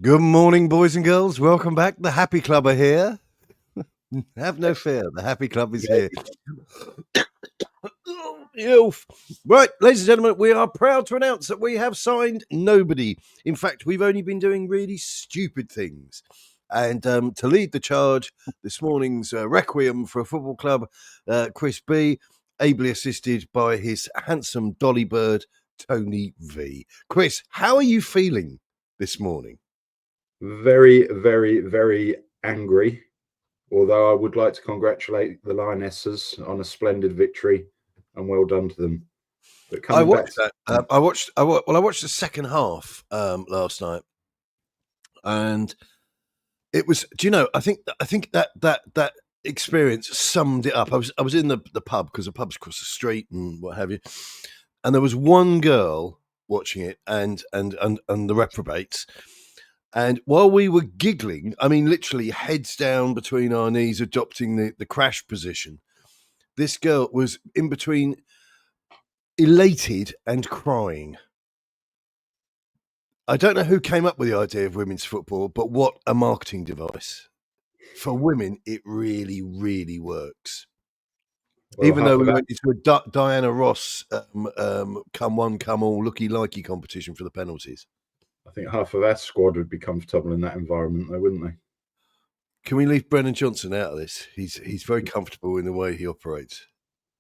Good morning, boys and girls. Welcome back. The Happy Club are here. Have no fear. The Happy Club is here. Right, ladies and gentlemen, we are proud to announce that we have signed nobody. In fact, we've only been doing really stupid things. And to lead the charge, this morning's Requiem for a Football Club, Chris B, ably assisted by his handsome dolly bird, Tony V. Chris, how are you feeling this morning? Very, very, very angry. Although I would like to congratulate the Lionesses on a splendid victory, and well done to them. But I watched that. I watched the second half last night, and it was. Do you know? I think that experience summed it up. I was in the pub because the pub's across the street and what have you, and there was one girl watching it, and the reprobates. And while we were giggling, I mean, literally heads down between our knees, adopting the crash position, this girl was in between elated and crying. I don't know who came up with the idea of women's football, but what a marketing device. For women, it really, really works. Well, even though we went into a Diana Ross come one, come all, looky-likey competition for the penalties. I think half of our squad would be comfortable in that environment, though, wouldn't they? Can we leave Brennan Johnson out of this? He's very comfortable in the way he operates.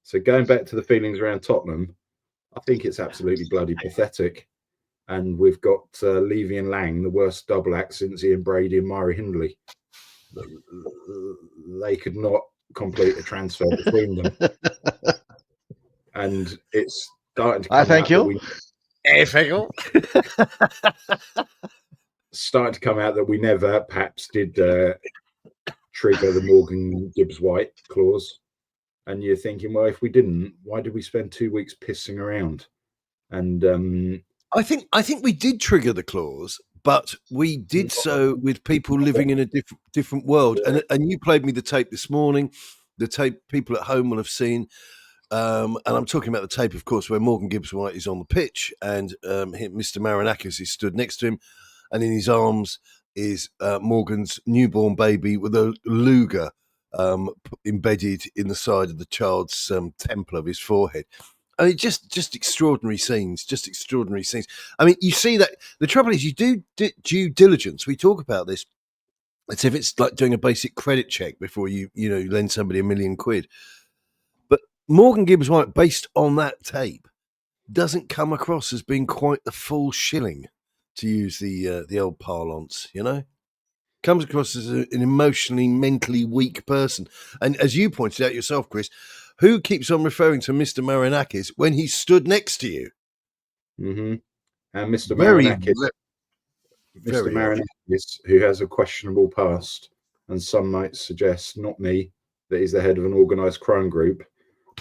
So going back to the feelings around Tottenham, I think it's absolutely bloody pathetic. And we've got Levy and Lang, the worst double act since Ian Brady and Myra Hindley. They could not complete a transfer between them. And it's starting to come thank you. Starting to come out that we never perhaps did trigger the Morgan Gibbs White clause. And you're thinking, well, if we didn't, why did we spend 2 weeks pissing around? And I think we did trigger the clause, but we did so with people living in a different world. And you played me the tape this morning, the tape people at home will have seen. And I'm talking about the tape, of course, where Morgan Gibbs White is on the pitch and Mr. Marinakis is stood next to him, and in his arms is Morgan's newborn baby with a Luger embedded in the side of the child's temple of his forehead. I mean, just extraordinary scenes, I mean, you see that the trouble is you do due diligence. We talk about this as if it's like doing a basic credit check before you lend somebody £1 million. But Morgan Gibbs White, based on that tape, doesn't come across as being quite the full shilling, to use the old parlance, comes across as an emotionally, mentally weak person. And as you pointed out yourself, Chris, who keeps on referring to Mr. Marinakis when he stood next to you? Mm-hmm. And Mr. Marinakis, who has a questionable past, and some might suggest, not me, that he's the head of an organised crime group,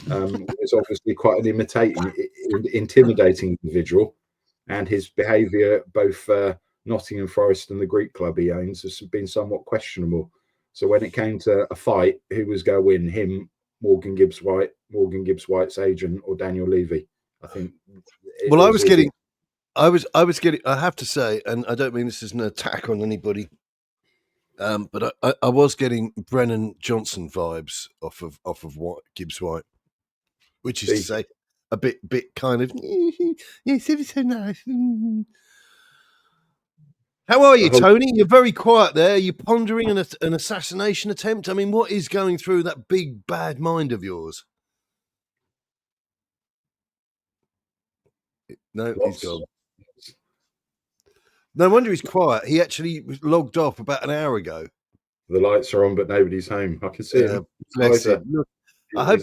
is obviously quite an intimidating individual, and his behaviour, both Nottingham Forest and the Greek club he owns, has been somewhat questionable. So when it came to a fight, who was going to win, him, Morgan Gibbs White, Morgan Gibbs White's agent, or Daniel Levy? I think. Well, I was getting. I have to say, and I don't mean this as an attack on anybody, but I was getting Brennan Johnson vibes off of Gibbs White, which is to say, a bit kind of. Yes, it was so nice. How are you, Tony? You're very quiet there. You're pondering an assassination attempt. I mean, what is going through that big bad mind of yours? No, he's gone. No wonder he's quiet. He actually logged off about an hour ago. The lights are on, but nobody's home. I can see him. Bless him. Look, I hope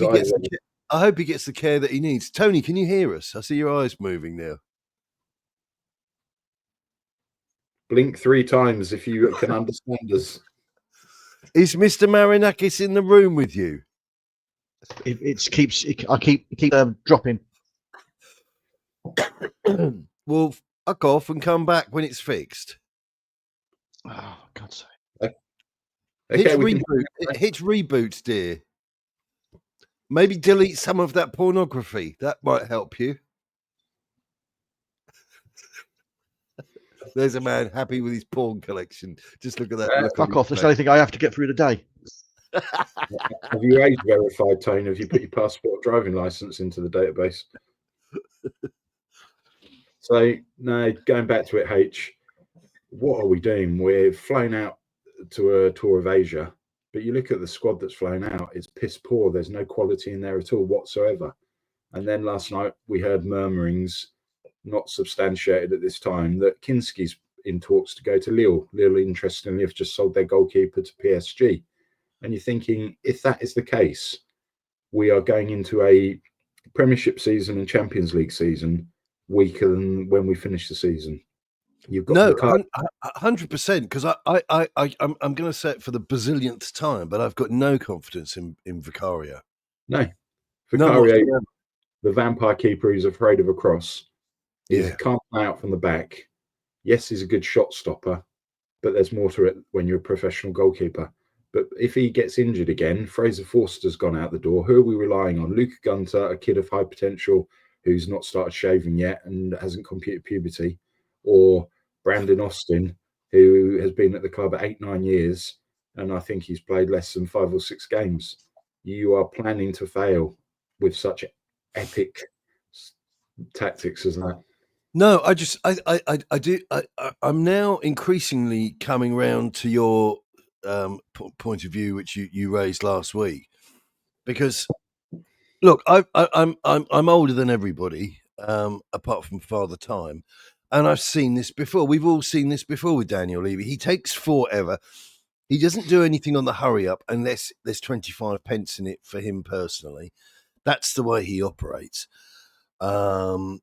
he gets the care that he needs. Tony, can you hear us? I see your eyes moving now. Blink 3 times if you can understand us. Is Mr. Marinakis in the room with you? I keep dropping. Well, fuck off and come back when it's fixed. Oh, God's sake. Hit reboot, dear. Maybe delete some of that pornography. That might help you. There's a man happy with his porn collection. Just look at that. Look Fuck off. That's the only thing I have to get through the day. Have you age verified, Tone? Have you put your passport driving license into the database? So, no, going back to it, H, what are we doing? We're flown out to a tour of Asia, but you look at the squad that's flown out, it's piss poor. There's no quality in there at all whatsoever. And then last night we heard murmurings, not substantiated at this time, that Kinski's in talks to go to Lille. Lille, interestingly, have just sold their goalkeeper to PSG. And you're thinking, if that is the case, we are going into a Premiership season and Champions League season weaker than when we finish the season. You've got no, 100%. Because I'm going to say it for the bazillionth time, but I've got no confidence in Vicario. No, Vicario, the vampire keeper who's afraid of a cross, he can't play out from the back. Yes, he's a good shot stopper, but there's more to it when you're a professional goalkeeper. But if he gets injured again, Fraser Forster's gone out the door. Who are we relying on? Luca Gunter, a kid of high potential who's not started shaving yet and hasn't completed puberty, or Brandon Austin, who has been at the club 8-9 years, and I think he's played less than 5 or 6 games. You are planning to fail with such epic tactics as that. No, I'm now increasingly coming round to your point of view, which you raised last week, because look, I'm older than everybody, apart from Father Time, and I've seen this before. We've all seen this before with Daniel Levy. He takes forever. He doesn't do anything on the hurry up unless there's 25 pence in it for him personally. That's the way he operates, and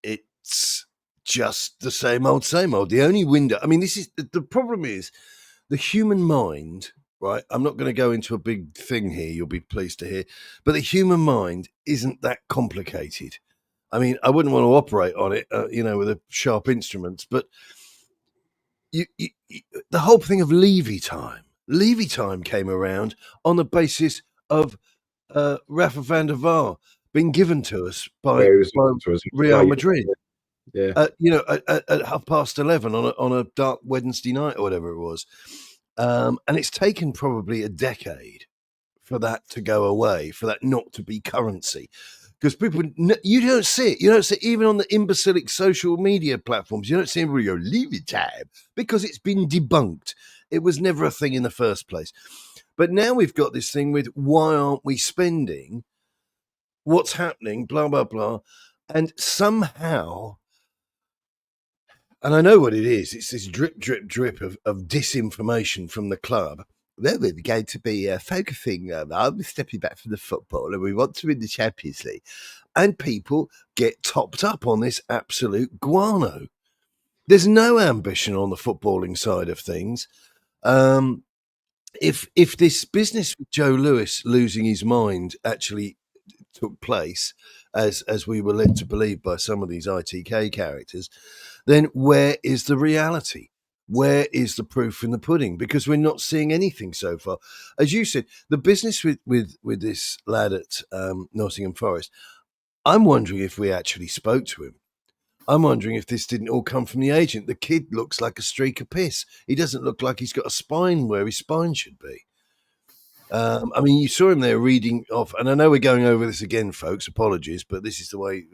it's just the same old, same old. The only window. I mean, this is the problem. Is the human mind. Right, I'm not going to go into a big thing here, you'll be pleased to hear, but the human mind isn't that complicated. I mean, I wouldn't want to operate on it, with a sharp instruments, but you, the whole thing of Levy Time came around on the basis of Rafa van der Vaart being given to us by Real Madrid. Yeah, at 11:30 on a dark Wednesday night or whatever it was. And it's taken probably a decade for that to go away, for that not to be currency. Because people, you don't see it. You don't see it even on the imbecilic social media platforms. You don't see everybody go, Levy Time, because it's been debunked. It was never a thing in the first place. But now we've got this thing with why aren't we spending? What's happening? Blah, blah, blah. And somehow... And I know what it is. It's this drip, drip, drip of disinformation from the club. Well, we're going to be focusing on stepping back from the football and we want to win the Champions League. And people get topped up on this absolute guano. There's no ambition on the footballing side of things. If this business with Joe Lewis losing his mind actually took place, as we were led to believe by some of these ITK characters, then where is the reality? Where is the proof in the pudding? Because we're not seeing anything so far. As you said, the business with this lad at Nottingham Forest, I'm wondering if we actually spoke to him. I'm wondering if this didn't all come from the agent. The kid looks like a streak of piss. He doesn't look like he's got a spine where his spine should be. I mean, you saw him there reading off, and I know we're going over this again, folks. Apologies, but this is the way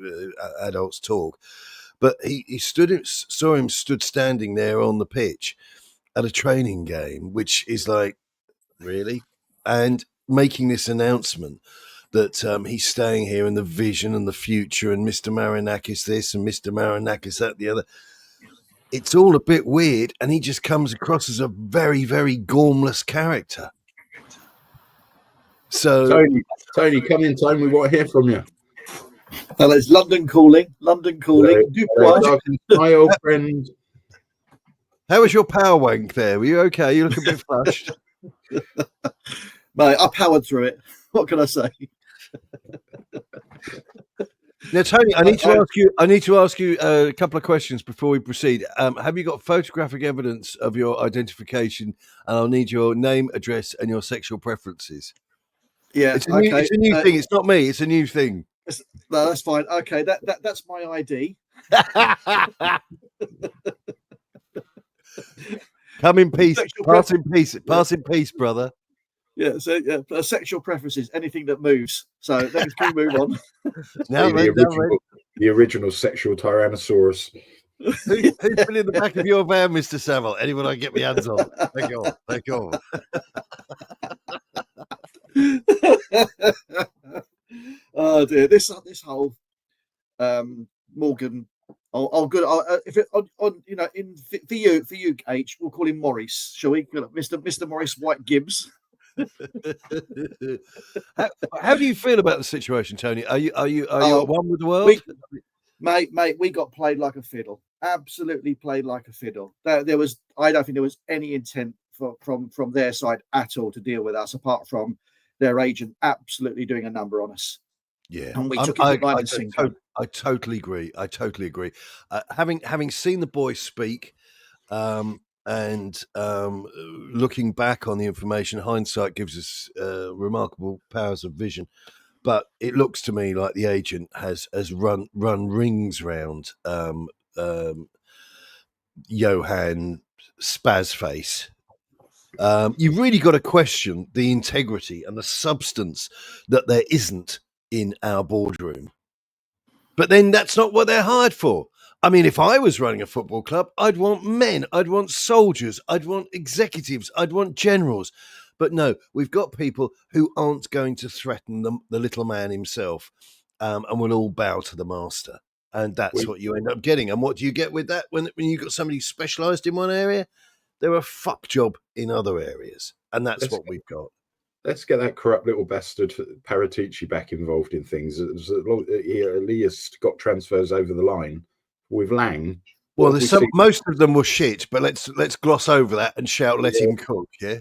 adults talk. But he saw him standing there on the pitch at a training game, which is like, really? And making this announcement that he's staying here in the vision and the future and Mr. Marinakis this and Mr. Marinakis that, the other. It's all a bit weird, and he just comes across as a very, very gormless character. So, Tony, come in, Tony. We want to hear from you. Well, it's London calling. My old friend. How was your power wank there? Were you okay? You look a bit flushed. Mate, I powered through it. What can I say? Now, Tony, I need to ask you a couple of questions before we proceed. Have you got photographic evidence of your identification? And I'll need your name, address, and your sexual preferences. Yeah, it's a new thing. It's not me. It's a new thing. No, that's fine. Okay, that's my ID. Come in peace. Sexual Pass in peace. Pass in peace, brother. Yeah, so sexual preferences, anything that moves. So let's can we move on? Now then, The original sexual Tyrannosaurus. who's been in the back of your van, Mr. Savile? Anyone I can get my hands on? Thank God. Thank God. Oh dear, this whole Morgan. If it on you know for you H, we'll call him Morris, shall we? Mr. Morris White Gibbs. How do you feel about the situation, Tony? Are you at one with the world? Mate, we got played like a fiddle. Absolutely played like a fiddle. I don't think there was any intent from their side at all to deal with us, apart from their agent absolutely doing a number on us. Yeah, and we took it blind and single. I totally agree. Having seen the boys speak, and looking back on the information, hindsight gives us remarkable powers of vision. But it looks to me like the agent has run rings round Johan Spazface. You've really got to question the integrity and the substance that there isn't in our boardroom. But then that's not what they're hired for. I mean, if I was running a football club, I'd want men, I'd want soldiers, I'd want executives, I'd want generals. But no, we've got people who aren't going to threaten the little man himself, and will all bow to the master. And that's what you end up getting. And what do you get with that? When you've got somebody specialised in one area, they're a fuck job in other areas. And that's what we've got. Let's get that corrupt little bastard Paratici back involved in things. He at least got transfers over the line. With Lang, well, most of them were shit, but let's gloss over that and shout, "Let him cook!" Yeah,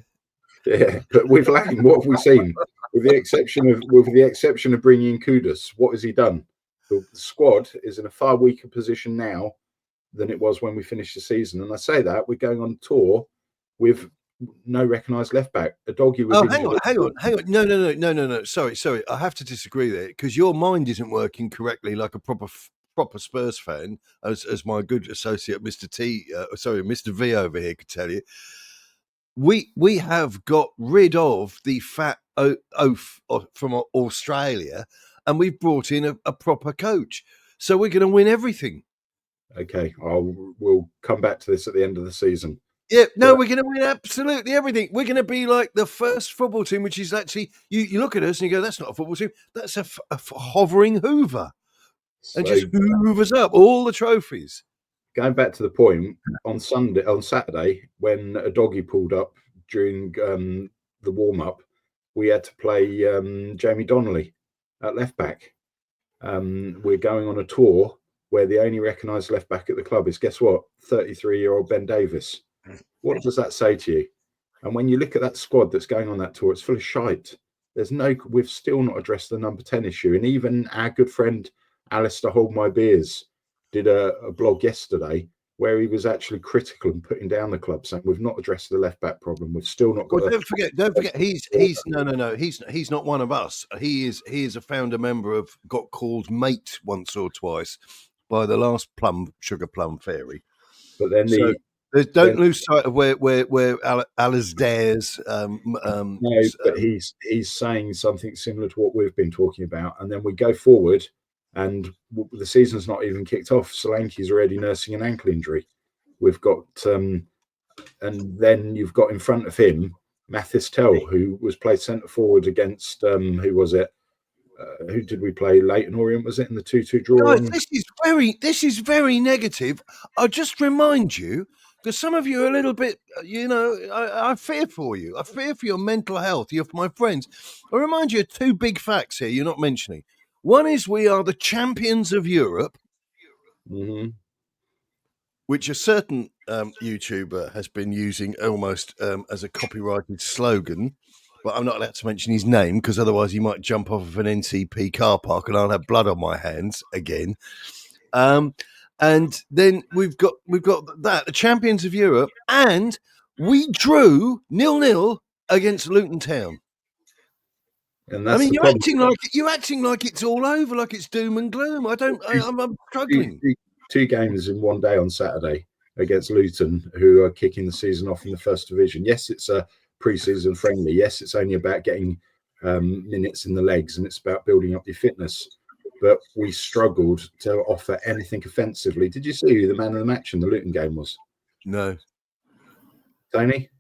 but with Lang, what have we seen? With the exception of bringing in Kudus, what has he done? The squad is in a far weaker position now than it was when we finished the season. And I say that we're going on tour with no recognised left back. A doggy was. Oh, hang on. No. Sorry. I have to disagree there because your mind isn't working correctly like a proper Spurs fan, as my good associate Mr. V over here could tell you. We have got rid of the fat oaf from Australia, and we've brought in a proper coach. So we're going to win everything. Okay, we'll come back to this at the end of the season. Yeah, no, we're going to win absolutely everything. We're going to be like the first football team, which is actually, you look at us and you go, that's not a football team. That's a hovering Hoover. And just hoovers up all the trophies. Going back to the point, on Saturday, when a doggy pulled up during the warm-up, we had to play Jamie Donnelly at left back. We're going on a tour where the only recognised left back at the club is, guess what, 33-year-old Ben Davis. What does that say to you? And when you look at that squad that's going on that tour, it's full of shite. We've still not addressed the number 10 issue. And even our good friend Alistair Hold My Beers did a blog yesterday where he was actually critical and putting down the club, saying we've not addressed the left back problem. We've still not got. Well, don't forget. He's no. He's not one of us. He is a founder member of Got Called Mate once or twice by the last Sugar Plum Fairy. But then don't lose sight of where Alasdair's. No, but he's saying something similar to what we've been talking about, and then we go forward. And the season's not even kicked off. Solanke's already nursing an ankle injury. We've got, and then you've got in front of him Mathis Tell, who was played centre forward against who was it? Who did we play? Leyton Orient, was it, in the 2-2 draw? Guys, this is very negative. I'll just remind you, because some of you are a little bit, I fear for you. I fear for your mental health. You're my friends. I remind you of two big facts here you're not mentioning. One is we are the champions of Europe, which a certain YouTuber has been using almost as a copyrighted slogan. But I'm not allowed to mention his name because otherwise he might jump off of an NCP car park and I'll have blood on my hands again. And then we've got that, the champions of Europe, and we drew 0-0 against Luton Town. And that's you're acting like it's all over, like it's doom and gloom. I'm struggling. 2 games in one day on Saturday against Luton, who are kicking the season off in the First Division. Yes, it's a pre-season friendly. Yes, it's only about getting minutes in the legs, and it's about building up your fitness. But we struggled to offer anything offensively. Did you see who the man of the match in the Luton game was? No. Tony?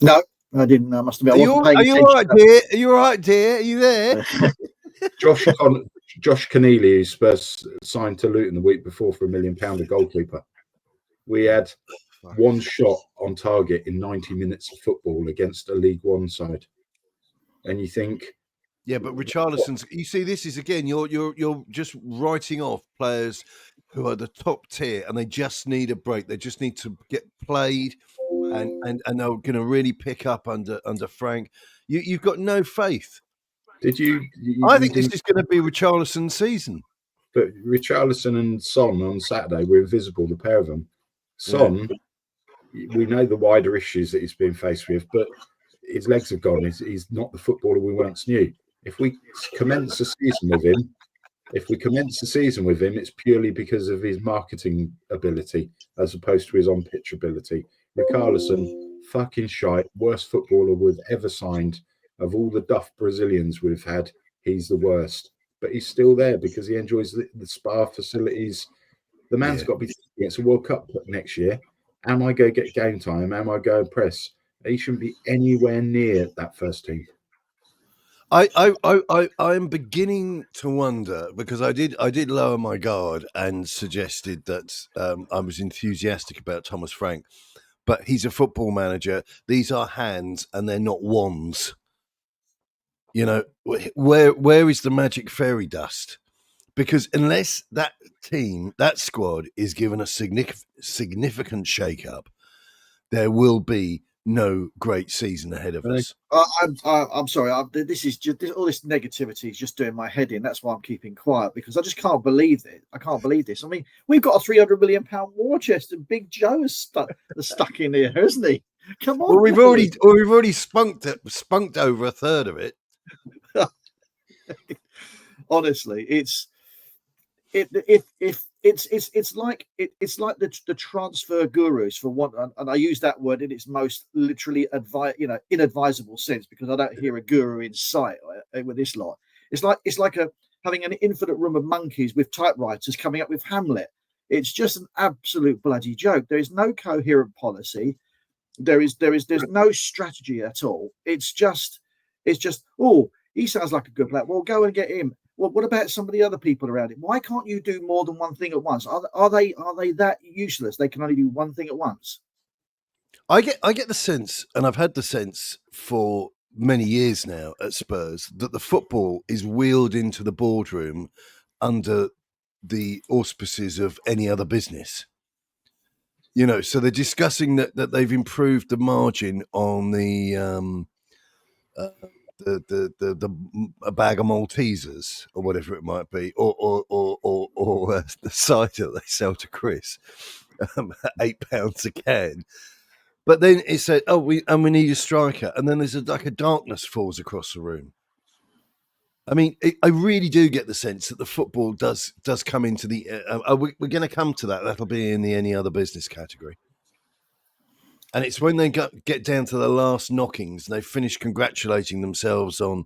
No, I didn't. I must admit, I wasn't paying Are you attention. all right, dear? Are you all right, dear? Are you there? Josh Keneally, who Spurs signed to Luton the week before for £1 million, a goalkeeper. We had one shot on target in 90 minutes of football against a League One side. And you think... Yeah, but Richarlison's. You see, this is again. You're just writing off players who are the top tier, and they just need a break. They just need to get played, and they're going to really pick up under Frank. You've got no faith. Did you? I think this is going to be Richarlison's season. But Richarlison and Son on Saturday were invisible, the pair of them. Son, we know the wider issues that he's been faced with, but his legs have gone. He's not the footballer we once knew. If we commence the season with him, it's purely because of his marketing ability as opposed to his on-pitch ability. Richarlison, fucking shite, worst footballer we've ever signed. Of all the duff Brazilians we've had, he's the worst. But he's still there because he enjoys the spa facilities. The man's got to be thinking it's a World Cup next year. Am I going to get game time? Am I going to press? He shouldn't be anywhere near that first team. I'm beginning to wonder, because I did lower my guard and suggested that I was enthusiastic about Thomas Frank, but he's a football manager. These are hands and they're not wands. You know, where is the magic fairy dust? Because unless that team, that squad is given a significant shake-up, there will be no great season ahead of us. I'm sorry. This is just all this negativity is just doing my head in. That's why I'm keeping quiet, because I just can't believe it. I can't believe this. I mean, we've got a £300 million war chest, and Big Joe is stuck in here, hasn't he? Come on. Well, we've already spunked over a third of it. Honestly, it's like the transfer gurus, for one, and I use that word in its most literally inadvisable sense, because I don't hear a guru in sight with this lot. It's like having an infinite room of monkeys with typewriters coming up with Hamlet. It's just an absolute bloody joke. There is no coherent policy. There's no strategy at all. It's just oh, he sounds like a good player. Well, go and get him. Well, what about some of the other people around him? Why can't you do more than one thing at once? Are they that useless? They can only do one thing at once. I get the sense, and I've had the sense for many years now at Spurs, that the football is wheeled into the boardroom under the auspices of any other business. You know, so they're discussing that they've improved the margin on the a bag of Maltesers or whatever it might be, or the cider they sell to Chris, £8 a can. But then it said, we need a striker, and then there's a darkness falls across the room. I mean, I really do get the sense that the football does come into the. We're going to come to that. That'll be in the any other business category. And it's when they get down to the last knockings and they finish congratulating themselves on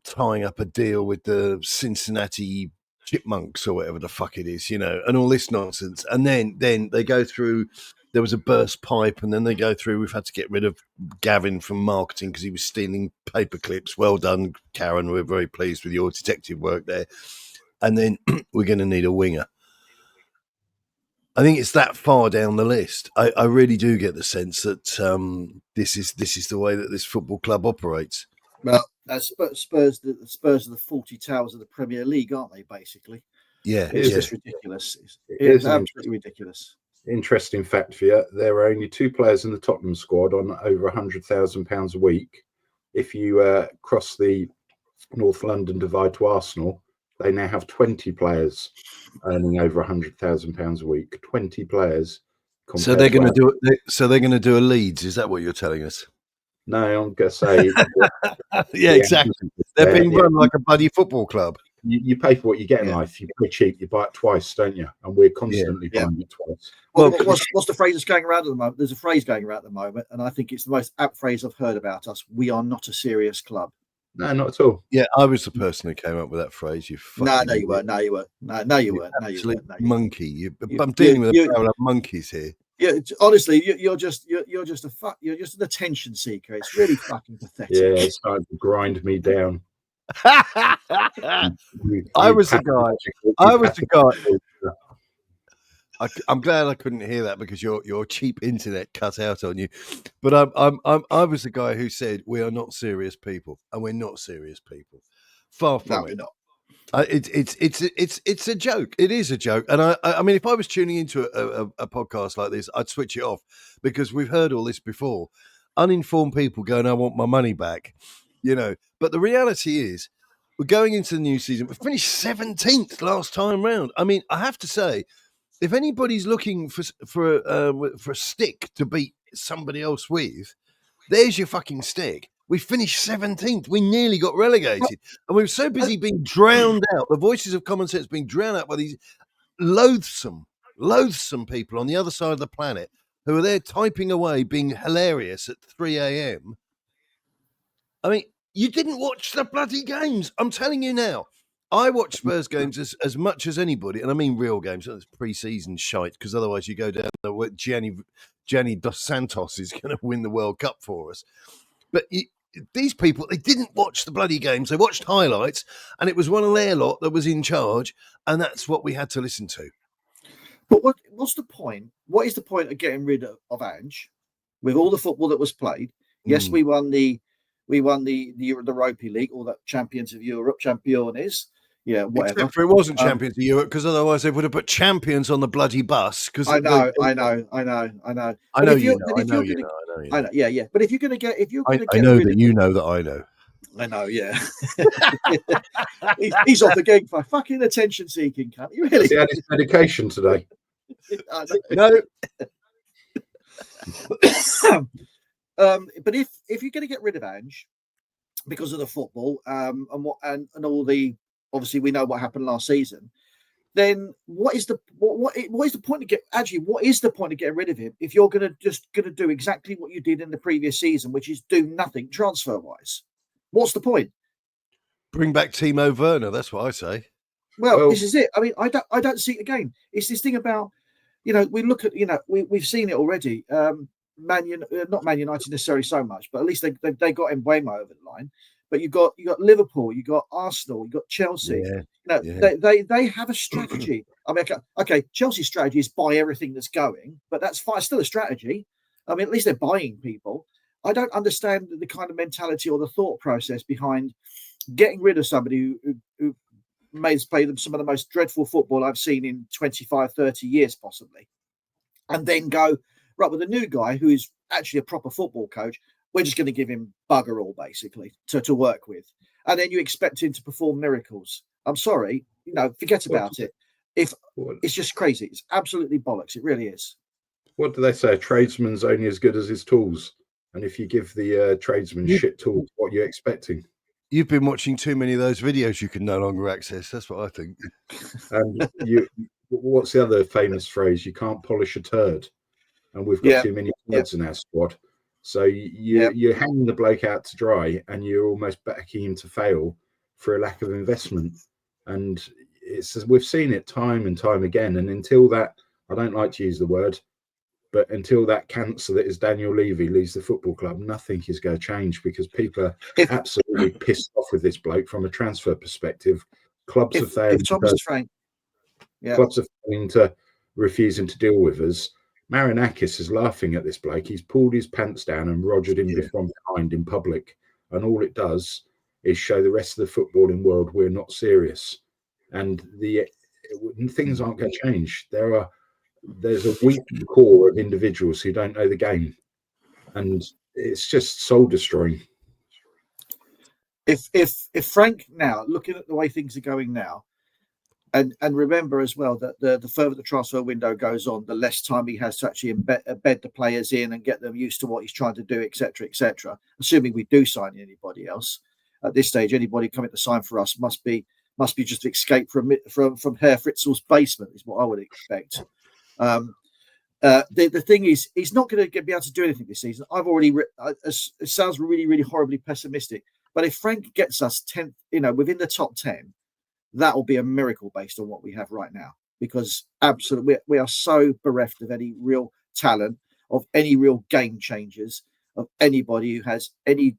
tying up a deal with the Cincinnati Chipmunks or whatever the fuck it is, you know, and all this nonsense. And then they go through, there was a burst pipe, and then they go through, we've had to get rid of Gavin from marketing because he was stealing paper clips. Well done, Karen. We're very pleased with your detective work there. And then we're going to need a winger. I think it's that far down the list. I really do get the sense that this is the way that this football club operates. Well, Spurs are the 40 Towers of the Premier League, aren't they? Basically, it's just ridiculous. It's absolutely ridiculous. Interesting fact for you: there are only 2 players in the Tottenham squad on over £100,000 a week. If you cross the North London divide to Arsenal, they now have 20 players earning over £100,000 a week. 20 players. So they're going to do it. So they're going to do a Leeds. Is that what you're telling us? No, I'm going to say. Yeah, exactly. They're being run like a bloody football club. You pay for what you get in life. You pay cheap, you buy it twice, don't you? And we're constantly buying it twice. Well, what's the phrase that's going around at the moment? There's a phrase going around at the moment, and I think it's the most apt phrase I've heard about us. We are not a serious club. No, not at all. Yeah, I was the person who came up with that phrase. You fucking No, you weren't. No, you weren't. No, you weren't. No, you weren't. No, you monkey. I'm dealing with a barrel of monkeys here. Yeah, honestly, you're just an attention seeker. It's really fucking pathetic. Yeah, it's starting to grind me down. I was the guy. I'm glad I couldn't hear that because your cheap internet cut out on you. But I was the guy who said we are not serious people, and we're not serious people. Far from it. We're not. It's a joke. It is a joke. And I mean, if I was tuning into a podcast like this, I'd switch it off because we've heard all this before. Uninformed people going, I want my money back, But the reality is, we're going into the new season. We finished 17th last time round. I mean, I have to say, if anybody's looking for a stick to beat somebody else with, there's your fucking stick. We finished 17th. We nearly got relegated. And we were so busy being drowned out. The voices of common sense being drowned out by these loathsome people on the other side of the planet who are there typing away, being hilarious at 3 a.m. I mean, you didn't watch the bloody games. I'm telling you now. I watch Spurs games as much as anybody, and I mean real games. It's pre-season shite, because otherwise you go down the Gianni Dos Santos is going to win the World Cup for us. But these people, they didn't watch the bloody games. They watched highlights, and it was one of their lot that was in charge, and that's what we had to listen to. But what's the point? What is the point of getting rid of Ange with all the football that was played? Yes, we won the Europa League, or the Champions of Europe, Championes. Yeah, whatever. Except for it wasn't Champions of Europe, because otherwise they would have put champions on the bloody bus. Because I know. Yeah. But if you're going to get, I know that you know that I know. I know, yeah. he's off again for fucking attention-seeking cunt. He really. He had his medication today. No. But if you're going to get rid of Ange because of the football, and all the, obviously we know what happened last season, then what is the point of getting rid of him if you're going to do exactly what you did in the previous season, which is do nothing transfer wise? What's the point? Bring back Timo Werner. That's what I say. Well, this is it. I mean, I don't see it again. It's this thing about, we look at, we've seen it already. not Man United necessarily so much, but at least they got Mbeumo over the line. But you got Liverpool, you got Arsenal, you got Chelsea. They have a strategy. I mean, okay, Chelsea's strategy is buy everything that's going, but that's fine, still a strategy. I mean, at least they're buying people. I don't understand the kind of mentality or the thought process behind getting rid of somebody who has played some of the most dreadful football I've seen in 25, 30 years, possibly. And then go, right, with a new guy who is actually a proper football coach, we're just going to give him bugger all, basically, to work with. And then you expect him to perform miracles. I'm sorry, forget about it. It's just crazy. It's absolutely bollocks. It really is. What do they say? A tradesman's only as good as his tools. And if you give the tradesman shit tools, what are you expecting? You've been watching too many of those videos you can no longer access. That's what I think. What's the other famous phrase? You can't polish a turd. And we've got too many turds in our squad. So you're hanging the bloke out to dry, and you're almost backing him to fail for a lack of investment. And we've seen it time and time again. And until that, I don't like to use the word, but until that cancer that is Daniel Levy leaves the football club, nothing is going to change, because people are absolutely pissed off with this bloke from a transfer perspective. Clubs are failing. Clubs are failing to refusing to deal with us. Marinakis is laughing at this bloke. He's pulled his pants down and rogered him from behind in public. And all it does is show the rest of the footballing world we're not serious. And things aren't going to change. There's a weak core of individuals who don't know the game. And it's just soul destroying. If Frank, now, looking at the way things are going now, and remember as well that the further the transfer window goes on, the less time he has to actually embed the players in and get them used to what he's trying to do, etc., assuming we do sign anybody else. At this stage, anybody coming to sign for us must be must be just escape from Herr Fritzl's basement, is what I would expect. The thing is, he's not going to be able to do anything this season. I've already. It sounds really, really horribly pessimistic, but if Frank gets us 10th, within the top 10, that will be a miracle based on what we have right now. Because absolutely, we are so bereft of any real talent, of any real game changers, of anybody who has any.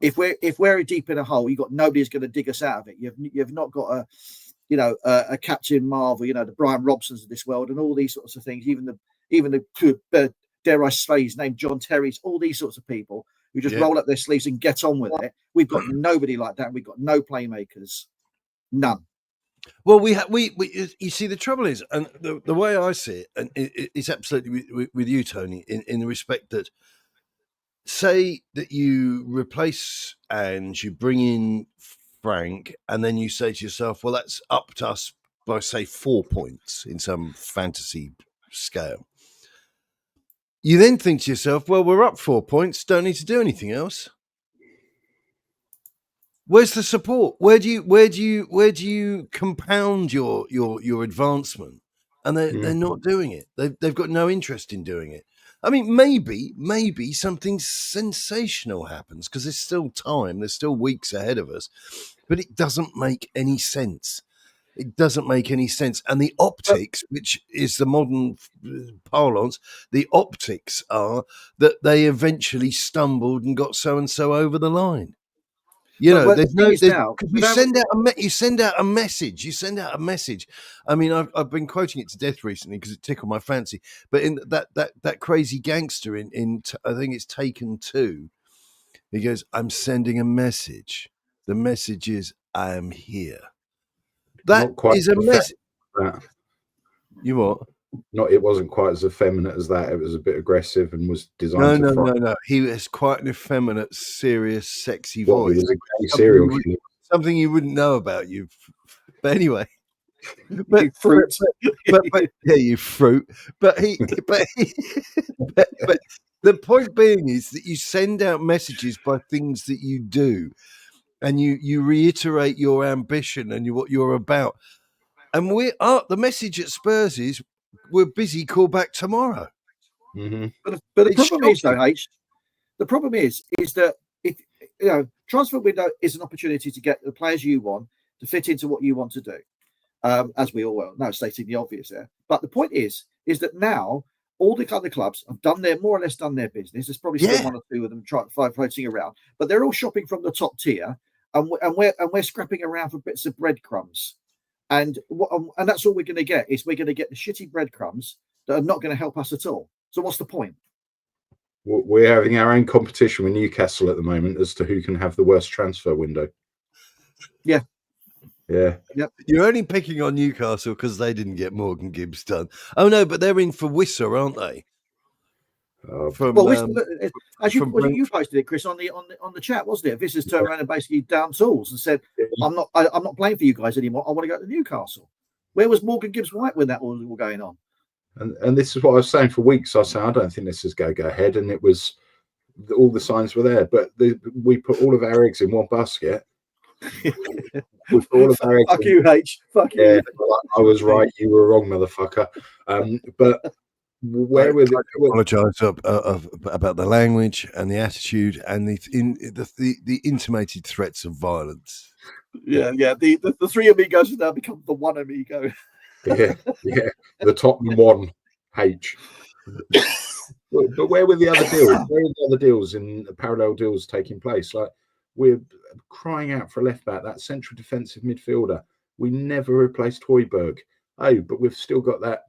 If we're deep in a hole, you've got nobody who's going to dig us out of it. You've not got a Captain Marvel, the Brian Robsons of this world, and all these sorts of things. Even the dare I say his name, John Terry's, all these sorts of people who just roll up their sleeves and get on with it. We've got nobody like that. We've got no playmakers, none. Well, we you see, the trouble is, and the way I see it, and it's absolutely with you, Tony, in the respect that, say that you replace and you bring in Frank, and then you say to yourself, well, that's up to us by, say, 4 points in some fantasy scale. You then think to yourself, well, we're up 4 points, don't need to do anything else. Where's the support? Where do you compound your advancement? And they're not doing it. They've got no interest in doing it. I mean, maybe something sensational happens because there's still time. There's still weeks ahead of us, but it doesn't make any sense. It doesn't make any sense. And the optics, which is the modern parlance, the optics are that they eventually stumbled and got so and so over the line. There's no. You send out a message. You send out a message. I mean, I've been quoting it to death recently because it tickled my fancy. But in that crazy gangster in I think it's Taken 2, he goes, "I'm sending a message. The message is I am here." That is a message. You what? It wasn't quite as effeminate as that. It was a bit aggressive and was designed to frighten. No. He has quite an effeminate, serious, sexy voice. He was a gay serial killer. Something you wouldn't know about you. But anyway. You fruit. But yeah, you fruit. But the point being is that you send out messages by things that you do, and you reiterate your ambition and what you're about. And the message at Spurs is, we're busy, call back tomorrow. Mm-hmm. But the problem is, though, the problem is that if transfer window is an opportunity to get the players you want to fit into what you want to do, as we all well know, stating the obvious there. But the point is that now all the other clubs have more or less done their business. There's probably still one or two of them floating around, but they're all shopping from the top tier, and we're scrapping around for bits of breadcrumbs. And that's all we're going to get is we're going to get the shitty breadcrumbs that are not going to help us at all. So what's the point? We're having our own competition with Newcastle at the moment as to who can have the worst transfer window. Yeah. Yep. You're only picking on Newcastle because they didn't get Morgan Gibbs done. Oh no, but they're in for Wissa, aren't they? You posted it, Chris, on the chat, wasn't it? Visser's turned around and basically down tools and said, "I'm not playing for you guys anymore. I want to go to Newcastle." Where was Morgan Gibbs White when that was all going on? And this is what I was saying for weeks. I said, I don't think this is going to go ahead, and it was all the signs were there. But we put all of our eggs in one basket. Fuck you, H. Fuck you. Yeah, I was right. You were wrong, motherfucker. But where were the? Apologise about the language and the attitude and the intimated threats of violence. Yeah. The three amigos have now become the one amigo. Yeah. The top one H. But where were the other deals? Where were the other deals in parallel deals taking place? Like, we're crying out for a left back, that central defensive midfielder. We never replaced Højbjerg. Oh, but we've still got that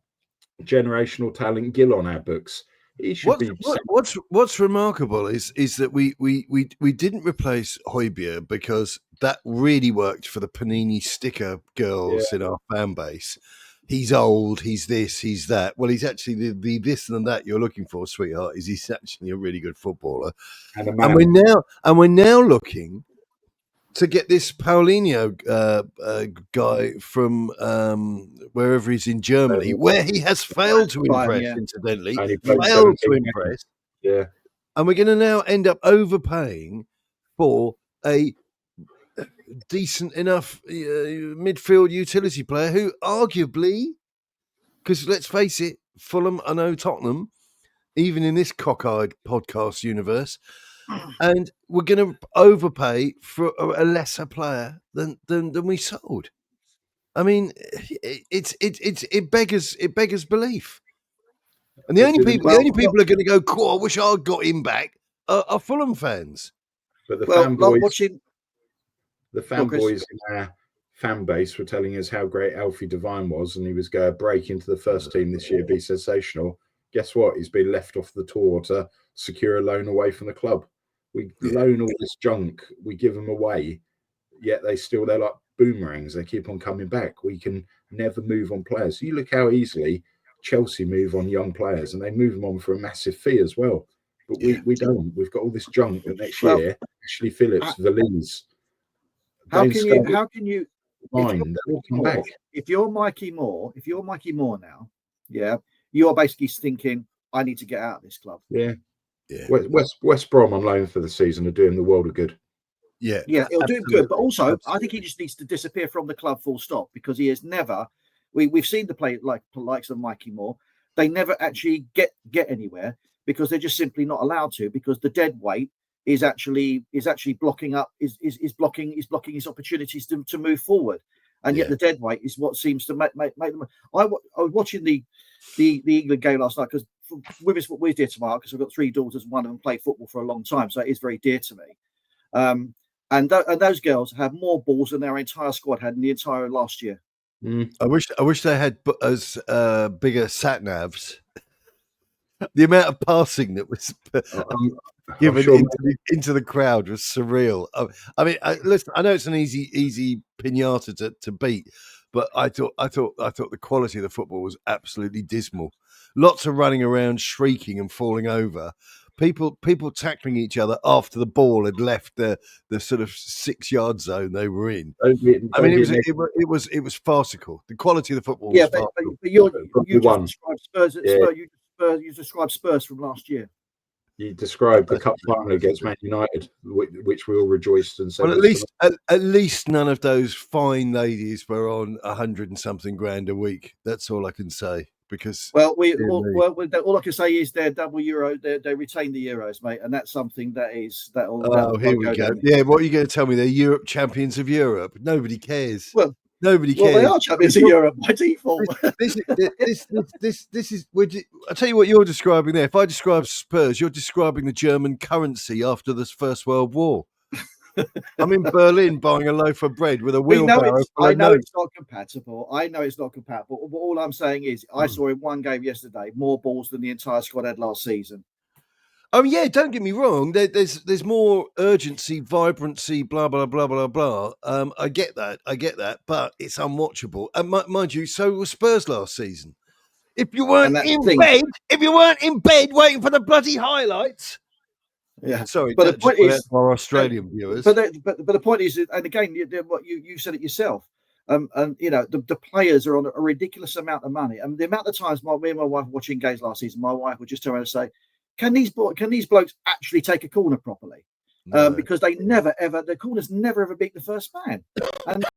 generational talent Gill on our books. He should be. What's remarkable is that we didn't replace Højbjerg because that really worked for the Panini sticker girls in our fan base. He's old, he's this, he's that. Well, he's actually the this and that you're looking for, sweetheart. He's actually a really good footballer. And we're now looking to get this Paulinho guy from wherever he's in Germany, where he has failed to impress, incidentally. Failed to impress. Yeah. And we're going to now end up overpaying for a decent enough midfield utility player who arguably, because let's face it, Fulham, I know Tottenham, even in this cockeyed podcast universe, and we're going to overpay for a lesser player than we sold. I mean, it beggars belief. And the only people who are going to go, "Cool, I wish I'd got him back," are Fulham fans. But the the fanboys in our fan base were telling us how great Alfie Devine was, and he was going to break into the first team this year, be sensational. Guess what? He's been left off the tour to secure a loan away from the club. We loan all this junk, we give them away, yet they're like boomerangs. They keep on coming back. We can never move on players. You look how easily Chelsea move on young players, and they move them on for a massive fee as well. But we don't. We've got all this junk that next year, Ashley Phillips, Valise. How can you if you're Mikey Moore now, you're basically thinking, I need to get out of this club. Yeah. West Brom on loan for the season are doing the world of good. Yeah, it'll do him good. But also, I think he just needs to disappear from the club full stop, because he has never. We've seen the play like the likes of Mikey Moore. They never actually get anywhere because they're just simply not allowed to, because the dead weight is actually blocking blocking his opportunities to move forward. And yet the dead weight is what seems to make them. I was watching the England game last night, because with us what we're dear to my heart, because I've got 3 daughters, one of them played football for a long time, so it is very dear to me. And those girls have more balls than their entire squad had in the entire last year. I wish they had as bigger sat navs. The amount of passing that was given into the crowd was surreal. I mean, listen, I know it's an easy pinata to beat, but I thought the quality of the football was absolutely dismal. Lots of running around, shrieking and falling over. People tackling each other after the ball had left the sort of 6-yard zone they were in. It was farcical. The quality of the football was farcical. But you just described Spurs. You described Spurs from last year. You described the cup final against Man United, which we all rejoiced and said. Well, at least none of those fine ladies were on 100 and something grand a week. That's all I can say. Because all I can say is they're double euro. They retain the euros, mate, and that's something that'll here we go. Yeah, what are you going to tell me? They're Europe champions of Europe. Nobody cares. Nobody cares. Well, they are champions of Europe by default. This is. I tell you what you're describing there. If I describe Spurs, you're describing the German currency after the First World War. I'm in Berlin buying a loaf of bread with a wheelbarrow. I know it's not compatible. But all I'm saying is, I saw in one game yesterday more balls than the entire squad had last season. Oh yeah, don't get me wrong. There's more urgency, vibrancy, blah blah blah blah blah. I get that, but it's unwatchable. And mind you, so was Spurs last season. If you weren't in bed waiting for the bloody highlights. Yeah, sorry, but the point is, for our Australian viewers. But the point is, and again, what you said it yourself. And you know, the players are on a ridiculous amount of money. And the amount of times me and my wife were watching games last season, my wife would just turn around and say, Can these blokes actually take a corner properly? No. Because the corners never ever beat the first man.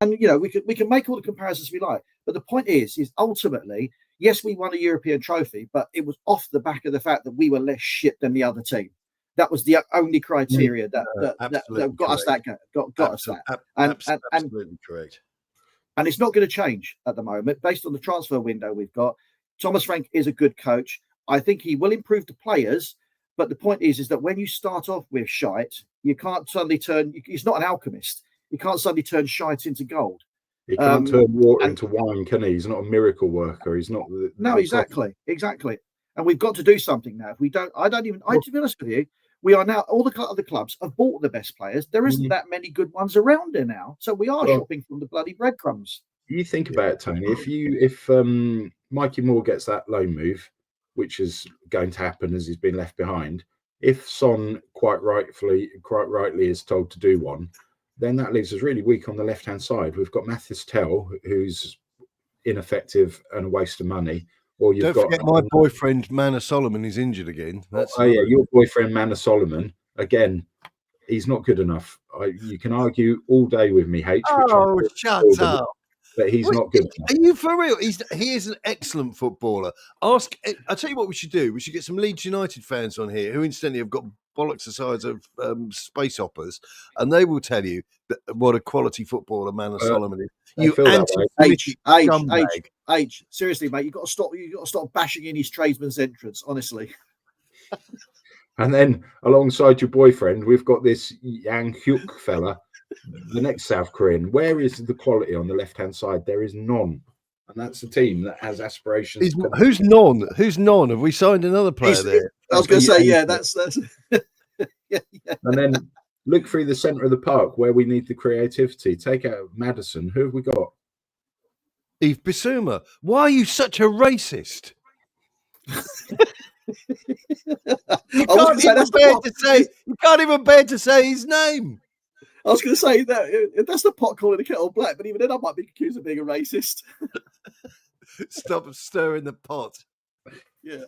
And you know, we can make all the comparisons we like, but the point is ultimately, yes, we won a European trophy, but it was off the back of the fact that we were less shit than the other team. That was the only criteria that got us that. Got us that. Absolutely correct. And it's not going to change at the moment, based on the transfer window we've got. Thomas Frank is a good coach. I think he will improve the players, but the point is that when you start off with shite, you can't suddenly turn. He's not an alchemist. You can't suddenly turn shite into gold. He can't turn water into wine, can he? He's not a miracle worker. He's not. Exactly. And we've got to do something now. If we don't, to be honest with you, we are now, all the other clubs have bought the best players. There isn't that many good ones around there now. So we are shopping from the bloody breadcrumbs. You think about it, Tony. If Mikey Moore gets that loan move, which is going to happen as he's been left behind, if Son quite rightly is told to do one, then that leaves us really weak on the left-hand side. We've got Mathis Tell, who's ineffective and a waste of money. Or Don't forget my boyfriend Manor Solomon is injured again. Your boyfriend Manor Solomon again. He's not good enough. You can argue all day with me, H. Oh, shut up. But he's not good enough. Are you for real? He is an excellent footballer. I'll tell you what we should do. We should get some Leeds United fans on here who incidentally have got bollocks the size of space operas, and they will tell you what a quality footballer Manor Solomon is. You H. Seriously, mate, you've got to stop bashing in his tradesman's entrance, honestly. And then alongside your boyfriend, we've got this Yang Hyuk fella, the next South Korean. Where is the quality on the left-hand side? There is none. And that's the team that has aspirations. Who's none? Who's none? Have we signed another player there? I was going to say, yeah, that's yeah. And then look through the centre of the park where we need the creativity. Take out Maddison. Who have we got? Yves Bissouma. Why are you such a racist? You can't even bear to say his name. I was going to say that that's the pot calling the kettle black, but even then I might be accused of being a racist. Stop stirring the pot. Yeah.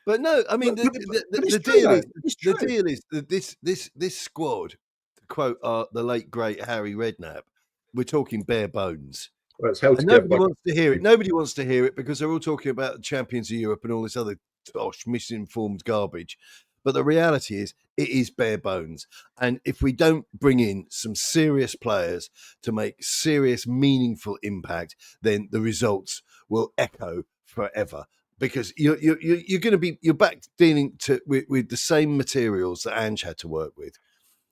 But no, I mean, the deal is that this squad, to quote the late great Harry Redknapp, we're talking bare bones. Well, it's held nobody wants to hear it. Nobody wants to hear it because they're all talking about the champions of Europe and all this other misinformed garbage. But the reality is, it is bare bones. And if we don't bring in some serious players to make serious, meaningful impact, then the results will echo forever. Because you're going to be back dealing with the same materials that Ange had to work with.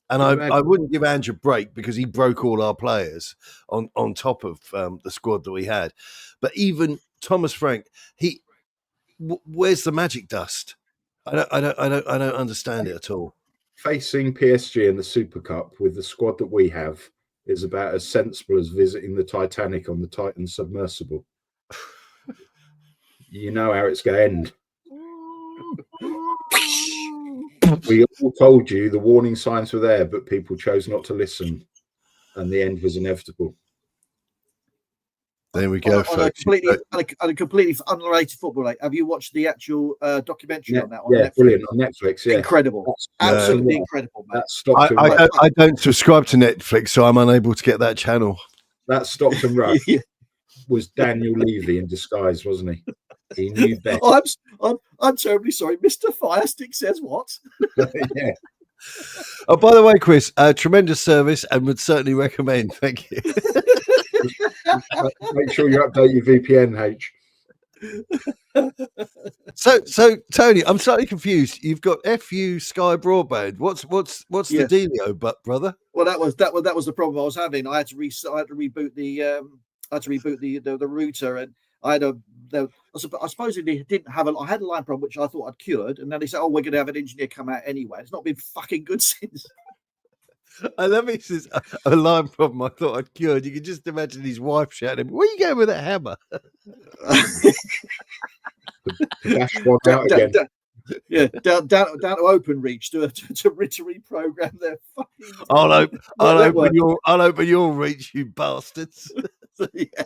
And I wouldn't give Ange a break because he broke all our players on top of the squad that we had. But even Thomas Frank, where's the magic dust? I don't understand it at all. Facing PSG in the Super Cup with the squad that we have is about as sensible as visiting the Titanic on the Titan submersible. You know how it's going to end. We all told you the warning signs were there, but people chose not to listen, and the end was inevitable. There we go, folks. On a completely unrelated football. Have you watched the actual documentary on that? On Netflix? Brilliant on Netflix. Yeah, incredible, absolutely incredible. Mate. I don't subscribe to Netflix, so I'm unable to get that channel. That Stockton Rush was Daniel Levy in disguise, wasn't he? He knew best. I'm terribly sorry. Mr. Firestick says what? Yeah. Oh, by the way, Chris, tremendous service and would certainly recommend. Thank you. Make sure you update your VPN, H. So Tony, I'm slightly confused. You've got FU Sky Broadband. What's the dealio, brother? Well, that was the problem I was having. I had to reboot the router, and I supposedly didn't have I had a line problem which I thought I'd cured, and then they said, "Oh, we're going to have an engineer come out anyway." It's not been fucking good since. I love it. Says a line problem I thought I'd cured. You can just imagine his wife shouting, "Where are you going with that hammer?" Down to OpenReach to reprogram their fucking. I'll open your reach, you bastards. Yeah.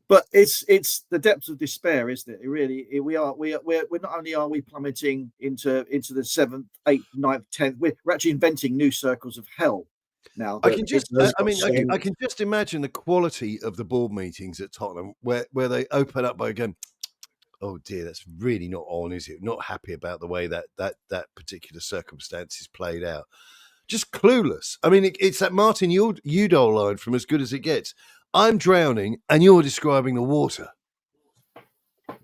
But it's the depths of despair, isn't it? It really, we're not only are we plummeting into the 7th, 8th, 9th, 10th, we're actually inventing new circles of hell now. I can just imagine the quality of the board meetings at Tottenham where they open up by going, "Oh dear, that's really not on, is it? Not happy about the way that particular circumstance is played out." Just clueless. I mean, it's that Martin Udall line from As Good As It Gets. I'm drowning and you're describing the water.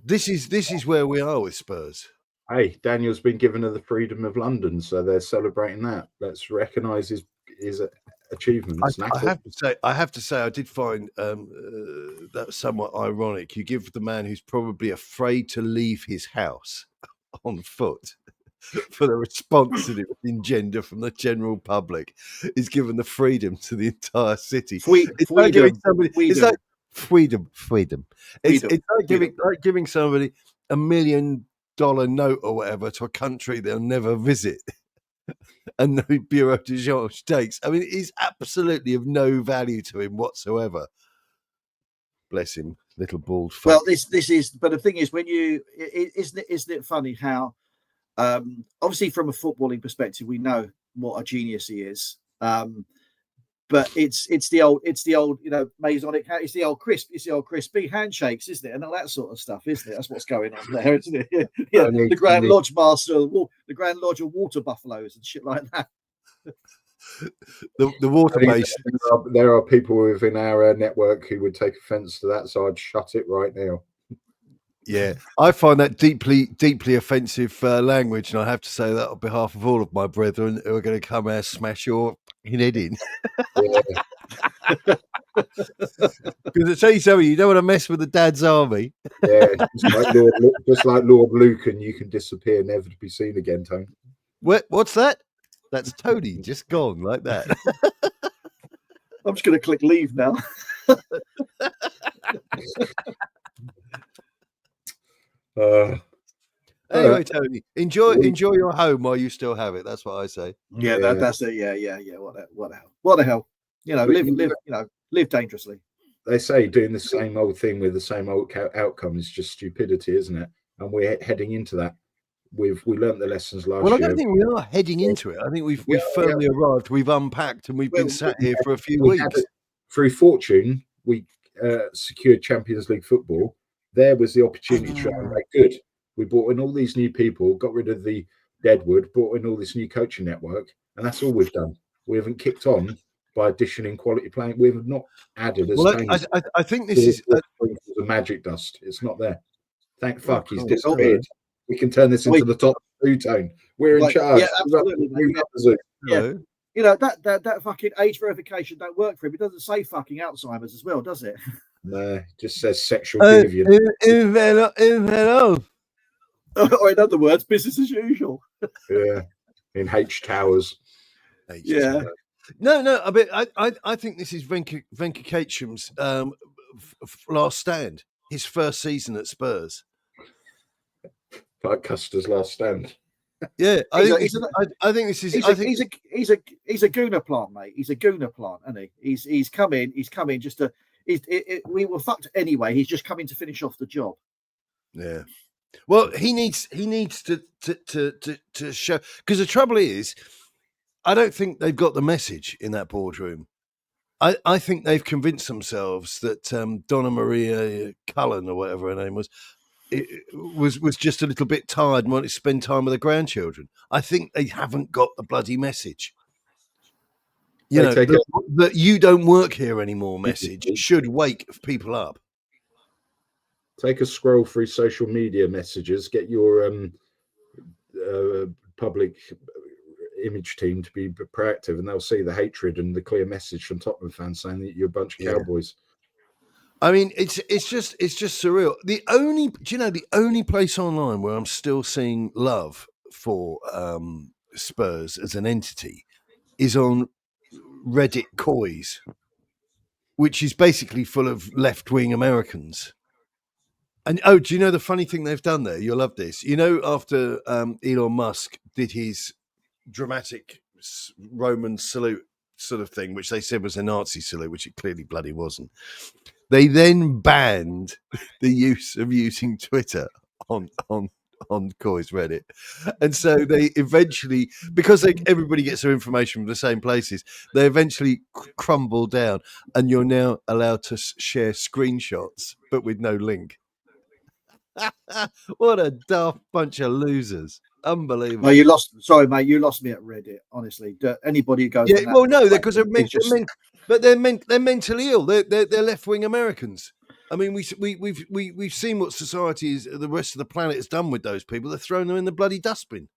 This is where we are with Spurs. Hey, Daniel's been given the freedom of London, so they're celebrating that. Let's recognise his achievements. I have to say, I did find that somewhat ironic. You give the man who's probably afraid to leave his house on foot for the response that it would engender from the general public is given the freedom to the entire city. It's like giving somebody $1 million note or whatever to a country they'll never visit and no bureau de change takes. I mean, it's absolutely of no value to him whatsoever. Bless him, little bald fuck. Well, this is, but the thing is, when isn't it funny how Obviously, from a footballing perspective, we know what a genius he is. But it's the old Masonic. It's the old crispy handshakes, isn't it, and all that sort of stuff, isn't it? That's what's going on there, isn't it? Yeah, the Grand Lodge Master, the Grand Lodge of Water Buffaloes and shit like that. The water base. There are people within our network who would take offence to that, so I'd shut it right now. Yeah, I find that deeply offensive language, and I have to say that on behalf of all of my brethren who are going to come out smash your head in. Because I tell you something, you don't want to mess with the dad's army. Yeah, just like Lord Luke, and you can disappear, never to be seen again, Tony. What's that? That's Tony, just gone like that. I'm just going to click leave now. Anyway, Tony, enjoy your home while you still have it. That's what I say. Yeah, that's it. Yeah. What the hell? Live dangerously. They say doing the same old thing with the same old outcome is just stupidity, isn't it? And we're heading into that. We learned the lessons last year. Well, I don't think we are heading into it. I think we've firmly arrived. We've unpacked, and we've been sat here for a few weeks. Through fortune, we secured Champions League football. There was the opportunity to make good. We brought in all these new people, got rid of the deadwood, brought in all this new coaching network, and that's all we've done. We haven't kicked on by additioning quality playing. We have not added. I think this is a magic dust. It's not there. Thank fuck he's disappeared. We can turn this into the top two, Tone. We're in charge. Yeah, absolutely. That fucking age verification don't work for him. It doesn't say fucking Alzheimer's as well, does it? No, it just says sexual deviant. Or in other words, business as usual. Yeah, in H Towers. Yeah. No. I think this is Venkatesham's last stand. His first season at Spurs. Like Custer's last stand. Yeah, I think this is. He's a Guna plant, mate. He's a Guna plant, isn't he? He's come in just to. We were fucked anyway. He's just coming to finish off the job. Yeah. Well, he needs to show, because the trouble is, I don't think they've got the message in that boardroom. I think they've convinced themselves that Donna Maria Cullen, or whatever her name was just a little bit tired and wanted to spend time with the grandchildren. I think they haven't got the bloody message. That you don't work here anymore message should wake people up. Take a scroll through social media messages, get your public image team to be proactive, and they'll see the hatred and the clear message from Tottenham fans saying that you're a bunch of cowboys. I mean, it's just surreal. The only place online where I'm still seeing love for Spurs as an entity is on Reddit Coys, which is basically full of left-wing Americans. And do you know the funny thing they've done there? You'll love this. After Elon Musk did his dramatic Roman salute sort of thing, which they said was a Nazi salute, which it clearly bloody wasn't. They then banned the use of using Twitter on Coy's Reddit. And so they eventually, because everybody gets their information from the same places, they eventually crumble down, and you're now allowed to share screenshots, but with no link. What a daft bunch of losers. Unbelievable. No, you lost. Sorry, mate. You lost me at Reddit. Honestly, anybody who goes. Yeah, well, no, because they're mentally ill. They're left-wing Americans. I mean, we've seen what society is. The rest of the planet has done with those people. They're throwing them in the bloody dustbin.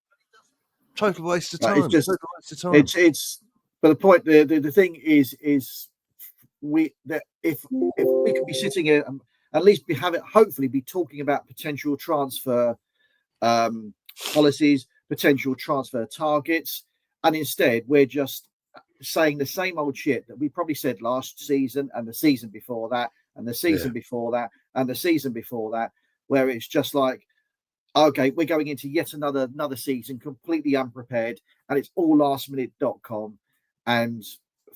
Total waste of time. It's just total waste of time. It's. But the point, the thing is if we could be sitting here and at least hopefully be talking about potential transfer policies, potential transfer targets, and instead we're just saying the same old shit that we probably said last season and the season before that and the season before that and the season before that, where it's just like, okay, we're going into yet another season completely unprepared, and it's all lastminute.com and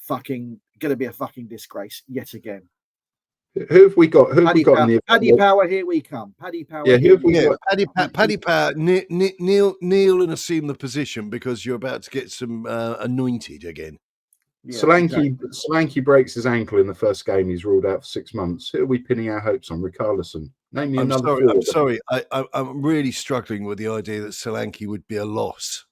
fucking going to be a fucking disgrace yet again. Who have we got? Who have we got in the Paddy Power, here we come. Paddy Power. Yeah, who have we Yeah, got? Paddy Power, kneel and assume the position because you're about to get some anointed again. Yeah, Solanke breaks his ankle in the first game. He's ruled out for 6 months. Who are we pinning our hopes on? Richarlison. Name me another forward. I'm sorry. I'm really struggling with the idea that Solanke would be a loss.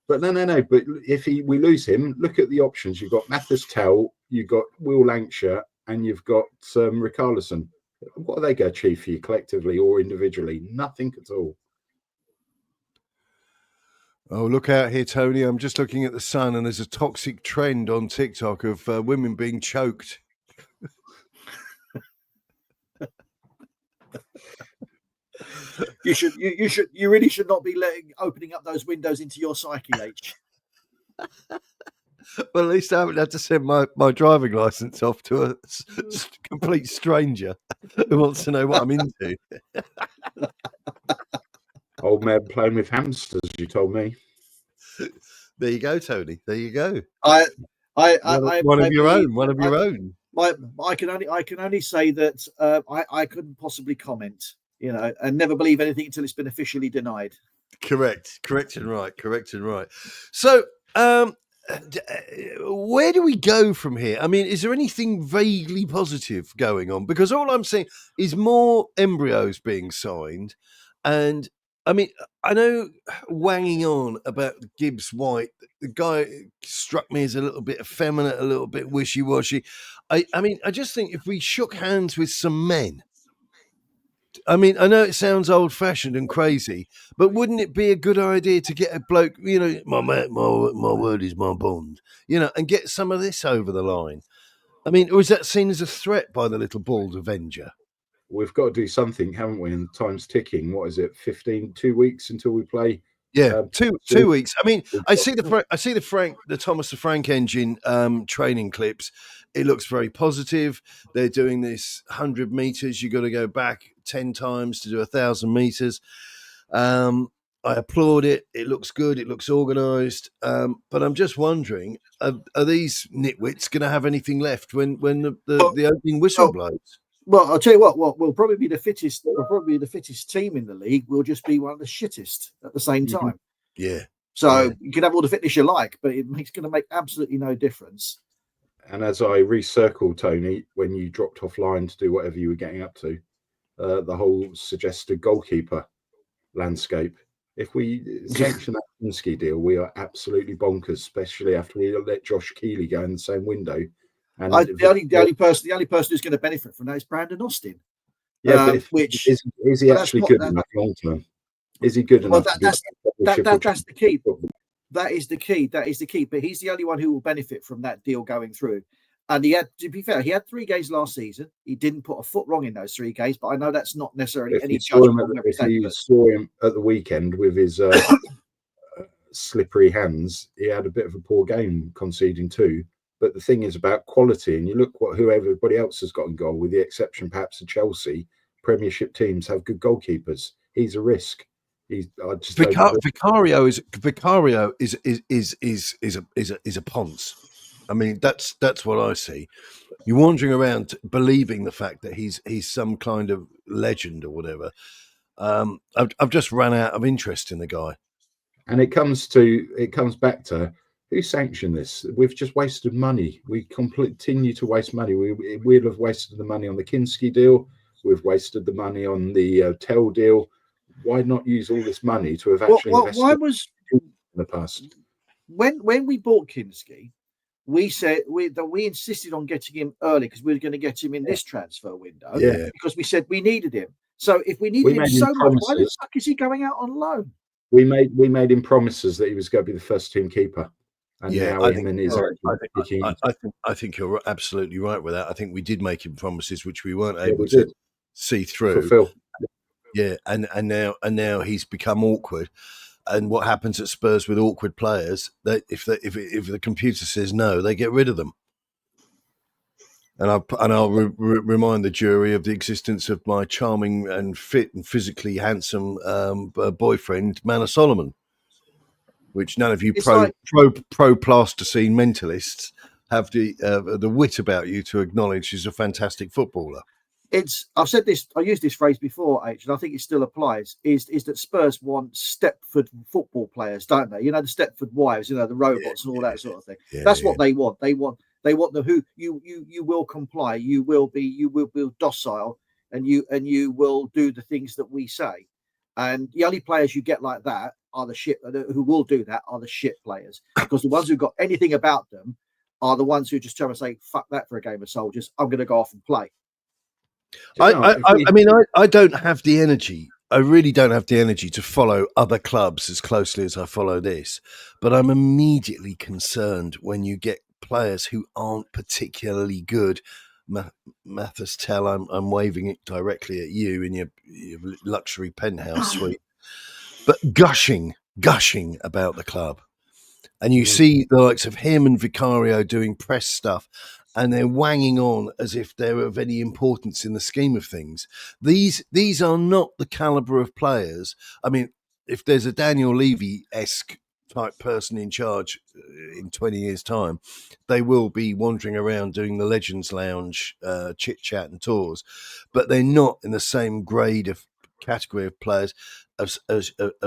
But no. But if we lose him, look at the options. You've got Mathis Tell, you've got Will Lancashire, and you've got Richarlison. What are they going to achieve for you collectively or individually? Nothing at all. Oh, look out here, Tony. I'm just looking at the Sun, and there's a toxic trend on TikTok of women being choked. You really should not be opening up those windows into your psyche, H. Well, at least I haven't had to send my driving license off to a complete stranger who wants to know what I'm into. Old man playing with hamsters, you told me. There you go, Tony. There you go. One of your own. I can only say that I couldn't possibly comment, and never believe anything until it's been officially denied. Correct and right. So, where do we go from here? I mean, is there anything vaguely positive going on? Because all I'm seeing is more embryos being signed, and I mean, I know wanging on about Gibbs White, the guy struck me as a little bit effeminate, a little bit wishy-washy. I mean, I just think if we shook hands with some men, I mean, I know it sounds old-fashioned and crazy, but wouldn't it be a good idea to get a bloke, my word is my bond, and get some of this over the line? I mean, or is that seen as a threat by the little bald Avenger? We've got to do something, haven't we? And time's ticking. What is it? 2 weeks until we play. Yeah, 2 weeks. I mean, I see the Thomas the Frank engine training clips. It looks very positive. They're doing this 100 meters. You got to go back 10 times to do 1,000 meters. I applaud it. It looks good. It looks organised. But I'm just wondering, are these nitwits going to have anything left when the opening whistle blows? Well, I'll tell you what. We'll probably be the fittest. We'll probably be the fittest team in the league. We'll just be one of the shittest at the same time. Yeah. So you can have all the fitness you like, but it's going to make absolutely no difference. And as I recircled, Tony, when you dropped offline to do whatever you were getting up to, the whole suggested goalkeeper landscape. If we sanction that Kinski deal, we are absolutely bonkers, especially after we let Josh Keeley go in the same window. And the only person who's going to benefit from that is Brandon Austin. Yeah, but is he actually good enough long term? Is he good enough? That's the key. That is the key. But he's the only one who will benefit from that deal going through. And he had, to be fair, he had 3 games last season. He didn't put a foot wrong in those 3 games, but I know that's not necessarily any judgment. If you saw him at the weekend with his slippery hands, he had a bit of a poor game, conceding 2. But the thing is about quality, and you look who everybody else has got in goal, with the exception perhaps of Chelsea. Premiership teams have good goalkeepers. He's a risk. Vicario is a ponce. I mean, that's what I see. You're wandering around believing the fact that he's some kind of legend or whatever. I've just run out of interest in the guy. And it comes back to who sanctioned this. We've just wasted money. We continue to waste money. We'll have wasted the money on the Kinski deal. We've wasted the money on the Tell deal. Why not use all this money to have actually invested in the past? When we bought Kinski, we said we insisted on getting him early because we were going to get him in this transfer window. Yeah. Because we said we needed him. So if we needed him so much, why the fuck is he going out on loan? We made him promises that he was going to be the first team keeper. And now I think you're absolutely right with that. I think we did make him promises which we weren't able to see through. Fulfill. Yeah, and now he's become awkward. And what happens at Spurs with awkward players? That if the computer says no, they get rid of them. And I'll remind the jury of the existence of my charming and fit and physically handsome boyfriend, Manor Solomon, which none of you pro plasticine mentalists have the wit about you to acknowledge is a fantastic footballer. I've said this, I used this phrase before, H, and I think it still applies, is that Spurs want Stepford football players, don't they? You know, the Stepford wives, you know, the robots and all that sort of thing. That's what they want. They want the who you will comply, you will be docile, and you will do the things that we say. And the only players you get like that are who will do that are the shit players, because the ones who've got anything about them are the ones who just try to say, fuck that for a game of soldiers, I'm going to go off and play. I mean, I don't have the energy. I really don't have the energy to follow other clubs as closely as I follow this. But I'm immediately concerned when you get players who aren't particularly good. Mathis, tell I'm waving it directly at you in your luxury penthouse suite, but gushing about the club. And you see the likes of him and Vicario doing press stuff, and they're wanging on as if they're of any importance in the scheme of things. These are not the caliber of players. I mean, if there's a Daniel Levy-esque type person in charge in 20 years' time, they will be wandering around doing the Legends Lounge chit-chat and tours. But they're not in the same category of players as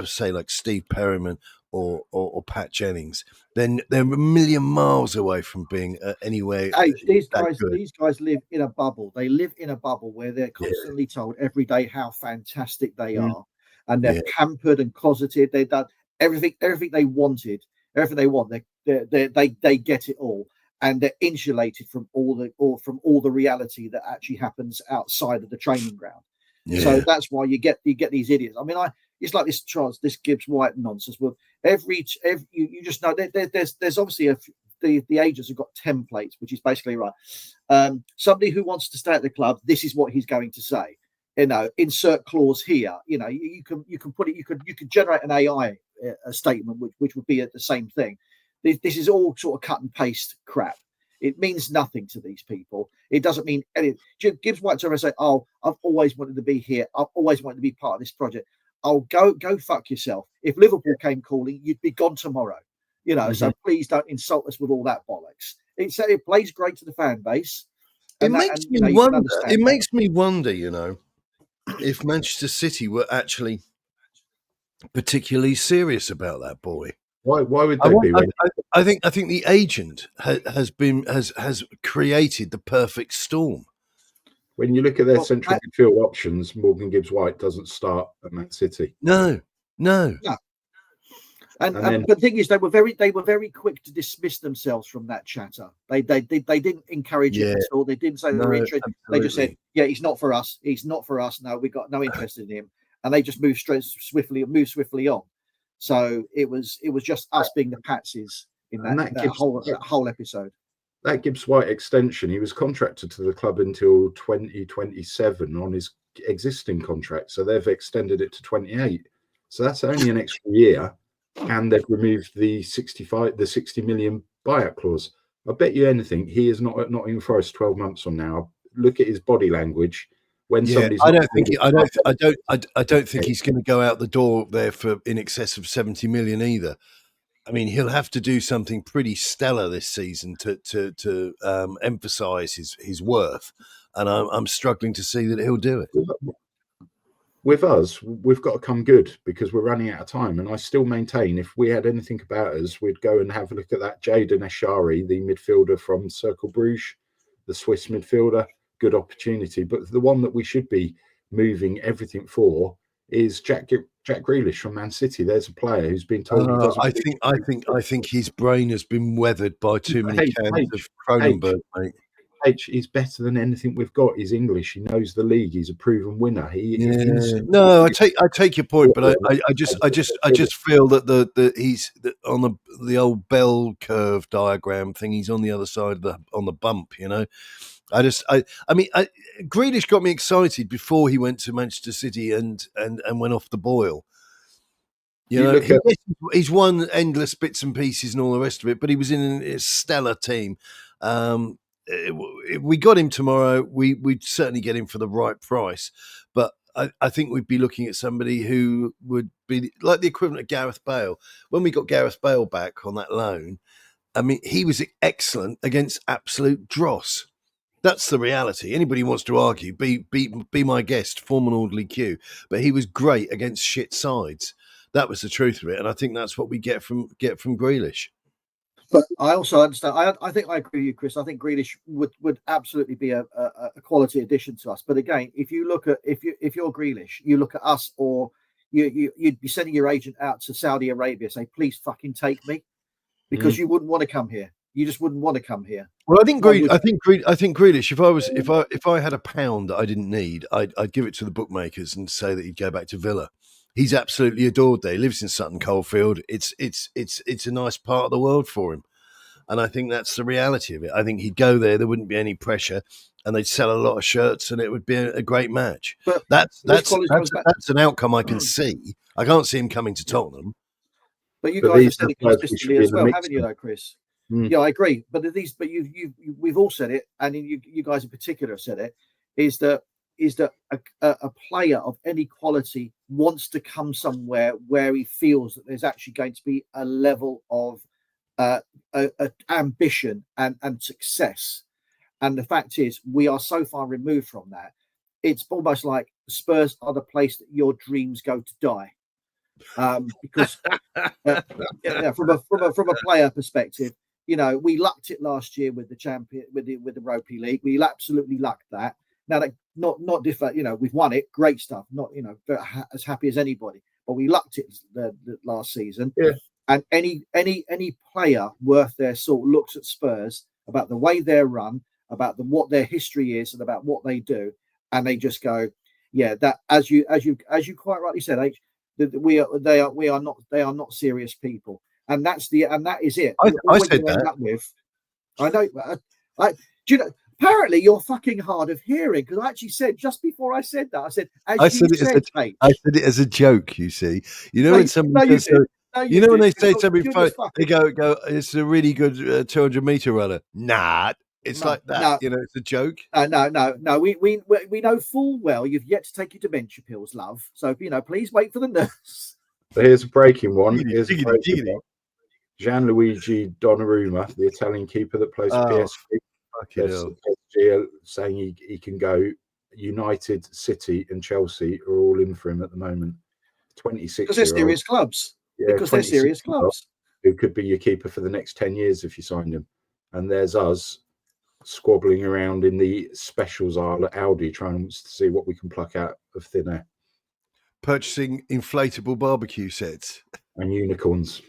say, like Steve Perryman or Pat Jennings. Then they're a million miles away from being anywhere. Hey, these guys live in a bubble. They live in a bubble where they're constantly told every day how fantastic they are, and they're pampered and closeted. They've done everything they wanted, everything they want. They get it all, and they're insulated from all the reality that actually happens outside of the training ground. Yeah. So that's why you get these idiots. I mean, it's like this Gibbs White nonsense. With you just know there's obviously the agents have got templates, which is basically right. Somebody who wants to stay at the club, this is what he's going to say. You know, insert clause here. You know, you can put it. You could generate an AI statement which would be the same thing. This is all sort of cut and paste crap. It means nothing to these people. It doesn't mean anything. Gibbs White to say, "Oh, I've always wanted to be here. I've always wanted to be part of this project." Oh, go fuck yourself. If Liverpool came calling, you'd be gone tomorrow. You know, so please don't insult us with all that bollocks. It plays great to the fan base. It makes me wonder. It makes me wonder, you know, if Manchester City were actually particularly serious about that boy. Why would they be? I think the agent has created the perfect storm. When you look at their central midfield options, Morgan Gibbs White doesn't start at Man City. No. And the thing is, they were very quick to dismiss themselves from that chatter. They didn't encourage it at all. They didn't say they were interested. They just said, "Yeah, he's not for us. He's not for us. No, we got no interest in him." And they just moved swiftly on. So it was just us being the patsies in that whole episode. That Gibbs White extension, he was contracted to the club until 2027 on his existing contract. So they've extended it to 28. So that's only an extra year. And they've removed the 60 million buyout clause. I bet you anything he is not at Nottingham Forest 12 months from now. Look at his body language. When somebody's I don't think he's going to go out the door there for in excess of 70 million either. I mean, he'll have to do something pretty stellar this season to emphasise his worth, and I'm struggling to see that he'll do it. With us, we've got to come good because we're running out of time. And I still maintain if we had anything about us, we'd go and have a look at that Jadon Eshari, the midfielder from Cercle Bruges, the Swiss midfielder. Good opportunity. But the one that we should be moving everything for is Jack Grealish from Man City. There's a player who's been told he doesn't. I think his brain has been weathered by too many cans of Kronenberg, mate. He's better than anything we've got. He's English. He knows the league. He's a proven winner. No, I take your point, but I just feel that he's on the old bell curve diagram thing. He's on the other side on the bump, you know. I mean, Grealish got me excited before he went to Manchester City and went off the boil. You know, he's won endless bits and pieces and all the rest of it, but he was in a stellar team. If we got him tomorrow, we'd certainly get him for the right price. But I think we'd be looking at somebody who would be like the equivalent of Gareth Bale. When we got Gareth Bale back on that loan, I mean, he was excellent against absolute dross. That's the reality. Anybody who wants to argue, be my guest, form an orderly queue. But he was great against shit sides. That was the truth of it, and I think that's what we get from Grealish. But I also understand. I think I agree with you, Chris. I think Grealish would absolutely be a quality addition to us. But again, if you look at if you're Grealish, you look at us, or you'd be sending your agent out to Saudi Arabia, say, please fucking take me, because you wouldn't want to come here. You just wouldn't want to come here. Well, I think Grealish. If I had £1 that I didn't need, I'd give it to the bookmakers and say that he'd go back to Villa. He's absolutely adored there. He lives in Sutton Coldfield. It's a nice part of the world for him, and I think that's the reality of it. I think he'd go there. There wouldn't be any pressure, and they'd sell a lot of shirts, and it would be a great match. But that's an outcome I can see. I can't see him coming to Tottenham. But you guys have said it consistently as well, haven't you, though, Chris? Yeah, I agree. But we've all said it, and you guys in particular have said it. Is that a player of any quality wants to come somewhere where he feels that there's actually going to be a level of ambition and success. And the fact is, we are so far removed from that. It's almost like Spurs are the place that your dreams go to die. Because from a player perspective, we lucked it last year with the with the Europa League. We absolutely lucked that. Now, that not different. We've won it, great stuff. Not as happy as anybody, but we lucked it the last season. Yeah. And any player worth their salt looks at Spurs about the way they're run, about what their history is, and about what they do, and they just go, yeah, that as you quite rightly said, H, they are not serious people, and that is it. I said that. I know. Do you know? Apparently, you're fucking hard of hearing, because I actually said just before I said that, I said it as a joke. You see, when somebody when they say something funny, they go, it's a really good 200-meter runner. Nah, it's like that. It's a joke. No. We know full well you've yet to take your dementia pills, love. So please wait for the nurse. So here's a breaking one. Gianluigi Donnarumma, the Italian keeper that plays for PSG. PSG saying he can go. United, City, and Chelsea are all in for him at the moment. 26 because they're serious clubs. Yeah, because they're serious clubs. Who could be your keeper for the next 10 years if you signed him. And there's us squabbling around in the specials aisle at Audi trying to see what we can pluck out of thin air. Purchasing inflatable barbecue sets and unicorns.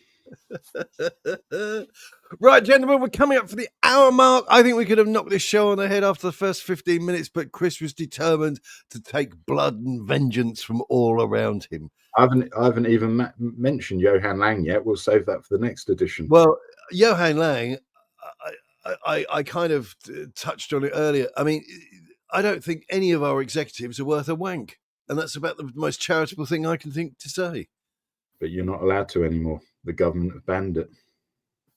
Right, gentlemen, we're coming up for the hour mark. I think we could have knocked this show on the head after the first 15 minutes, but Chris was determined to take blood and vengeance from all around him. I haven't even mentioned Johan Lang yet. We'll save that for the next edition. Well, Johan Lang, I kind of touched on it earlier. I mean, I don't think any of our executives are worth a wank, and that's about the most charitable thing I can think to say. But you're not allowed to anymore. The government have banned it.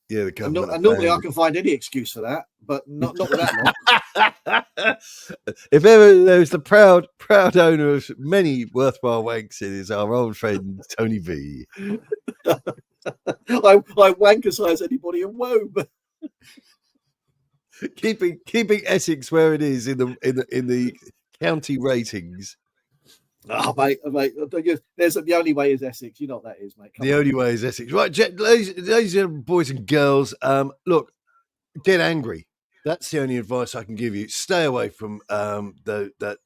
Yeah, the government. And normally I can find any excuse for that, but not with that one. If ever there's the proud owner of many worthwhile wanks, it is our old friend Tony V. I wank as high as anybody in Wobe. keeping Essex where it is in the county ratings. Oh, mate, there's the only way is Essex. You know what that is, mate. The only way is Essex. Right, ladies and boys and girls, look, get angry. That's the only advice I can give you. Stay away from that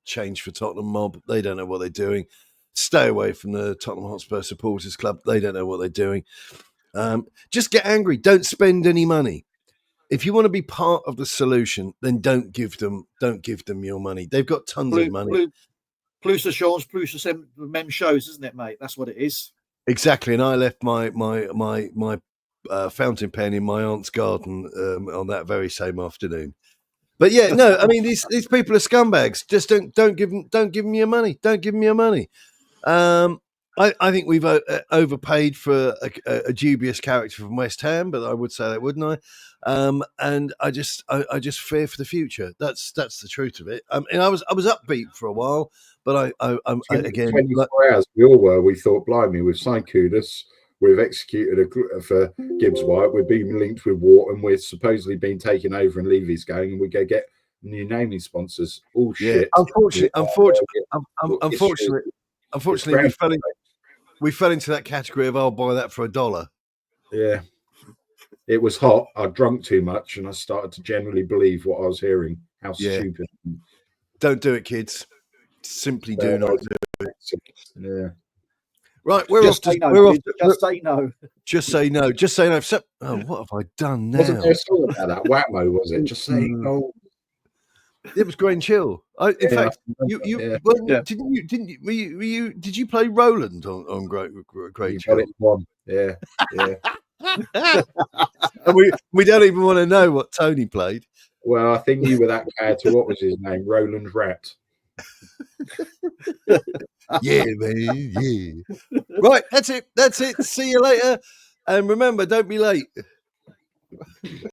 change for Tottenham mob. They don't know what they're doing. Stay away from the Tottenham Hotspur Supporters Club. They don't know what they're doing. Just get angry. Don't spend any money. If you want to be part of the solution, then don't give them your money. They've got tons of money. Plus the shows, plus the mem shows, isn't it, mate? That's what it is. Exactly. And I left my fountain pen in my aunt's garden on that very same afternoon. But yeah, no, I mean these people are scumbags. Just don't give them your money. Don't give them your money. I think we've overpaid for a dubious character from West Ham, but I would say that, wouldn't I? And I just fear for the future. That's the truth of it. And I was upbeat for a while, but I'm again 24 hours. We all were. We thought, blimey, we've signed Kudus, we've executed for Gibbs White. We're being linked with Wharton. We're supposedly being taken over, and Levy's going, and we go get new naming sponsors. All shit. Unfortunately, we fell into that category of I'll buy that for $1. Yeah, it was hot. I drunk too much, and I started to generally believe what I was hearing. How stupid! Don't do it, kids. Simply do not do it. Yeah. Right, we're Just off. say no. Just say no. Just say no. Just say no. Oh, what have I done now? Wasn't there a song about that? Whammo, was it? Just say no. It was Green Chill. In fact, did you play Roland on Great Chill? Yeah. And we don't even want to know what Tony played. Well, I think you were that character. What was his name? Roland Rat. Yeah, man. Yeah. Right, that's it. See you later. And remember, don't be late.